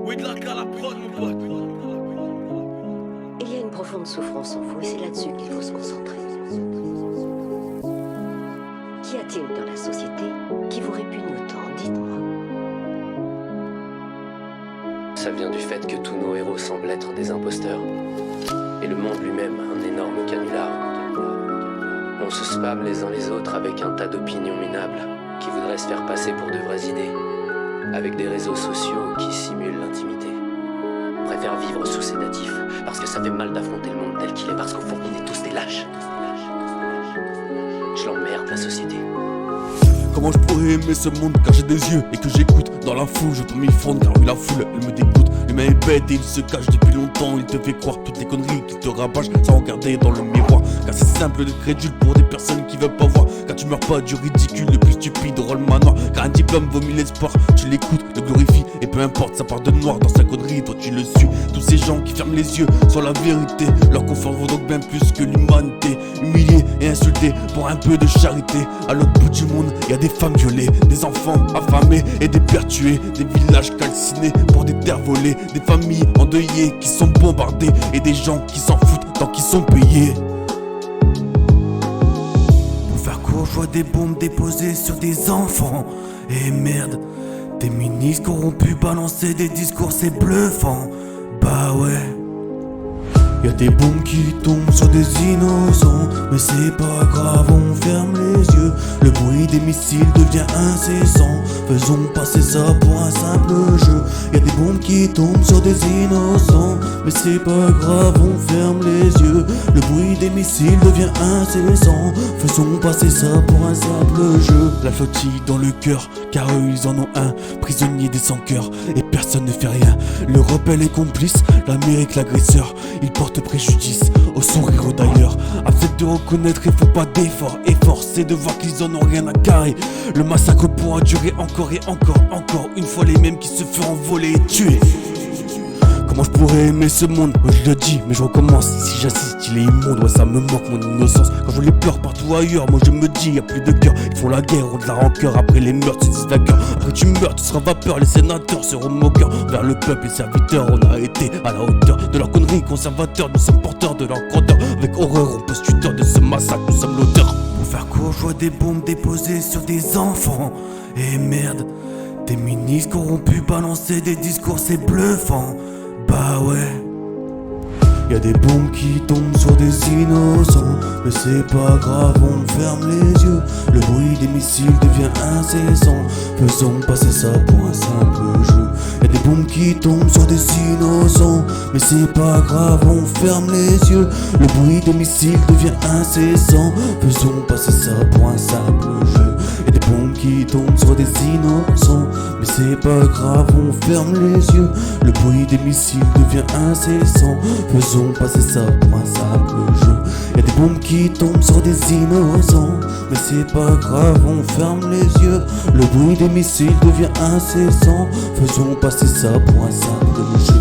Whitlock à la prod, mon pote. Il y a une profonde souffrance en vous et c'est là-dessus qu'il faut se concentrer. Qu'y a-t-il dans la société qui vous répugne autant? Dites-moi. Ça vient du fait que tous nos héros semblent être des imposteurs. Et le monde lui-même un énorme canular. On se spam les uns les autres avec un tas d'opinions minables qui voudraient se faire passer pour de vraies idées. Avec des réseaux sociaux qui simulent l'intimité. On préfère vivre sous sédatif parce que ça fait mal d'affronter le monde tel qu'il est, parce qu'au fond on est tous des lâches. Je l'emmerde la société. Comment je pourrais aimer ce monde car j'ai des yeux et que j'écoute. Dans la foule je peux m'y fondre car oui la foule elle me dégoûte. L'humain est bête et il se cache depuis longtemps. Il te fait croire toutes les conneries qu'il te rabâche sans regarder dans le miroir. Car c'est simple d'être crédule pour des personnes qui veulent pas voir. Car tu meurs pas du ridicule le plus stupide rôle manoir. Car un diplôme vomit l'espoir. Tu l'écoutes, le glorifie et peu importe sa part de noir dans sa connerie. Toi tu le suis. Tous ces gens qui ferment les yeux sur la vérité. Leur confort vaut donc bien plus que l'humanité. Humiliés et insultés pour un peu de charité. À l'autre bout du monde y a des femmes violées, des enfants affamés et des pères tués, des villages calcinés pour des terres volées, des familles endeuillées qui sont bombardées et des gens qui s'en foutent tant qu'ils sont payés. Pour faire court, je vois des bombes déposées sur des enfants. Et merde, des ministres corrompus balancer des discours, c'est bluffant. Bah ouais. Y'a des bombes qui tombent sur des innocents, mais c'est pas grave, on ferme les yeux. Le bruit des missiles devient incessant, faisons passer ça pour un simple jeu. Y'a des bombes qui tombent sur des innocents, mais c'est pas grave, on ferme les yeux. Le bruit des missiles devient incessant, faisons passer ça pour un simple jeu. La flottille dans le cœur, car eux ils en ont un, prisonnier des sans-cœurs, et personne ne fait rien. L'Europe elle est complice, l'Amérique l'agresseur. Il porte préjudice au sourire d'ailleurs. Accepte de reconnaître, il faut pas d'effort. Effort c'est de voir qu'ils en ont rien à carrer. Le massacre pourra durer encore et encore une fois les mêmes qui se feront voler et tuer. Comment je pourrais aimer ce monde? Moi je le dis mais je recommence. Si j'assiste il est immonde, ouais ça me manque mon innocence. Quand je les pleure partout ailleurs, moi je me dis y'a plus de cœur. Ils font la guerre, ont de la rancœur. Après les meurtres, se disent vainqueurs. Après tu meurs, tu seras vapeur. Les sénateurs seront moqueurs. Vers le peuple, les serviteurs, on a été à la hauteur de leurs conneries conservateurs. Nous sommes porteurs de leur grandeur. Avec horreur, on pose tuteur de ce massacre, nous sommes l'auteur. Pour faire court, je vois des bombes déposées sur des enfants. Et merde, des ministres corrompus balancer des discours, c'est bluffant. Bah ouais. Y'a des bombes qui tombent sur des innocents, mais c'est pas grave, on ferme les yeux. Le bruit des missiles devient incessant, faisons passer ça pour un simple jeu. Y'a des bombes qui tombent sur des innocents, mais c'est pas grave, on ferme les yeux. Le bruit des missiles devient incessant, faisons passer ça pour un simple jeu. Y'a des bombes qui tombent sur des innocents, mais c'est pas grave, on ferme les yeux. Le bruit des missiles devient incessant, faisons passer ça pour un simple jeu. Y'a des bombes qui tombent sur des innocents, mais c'est pas grave, on ferme les yeux. Le bruit des missiles devient incessant, faisons passer ça pour un simple jeu.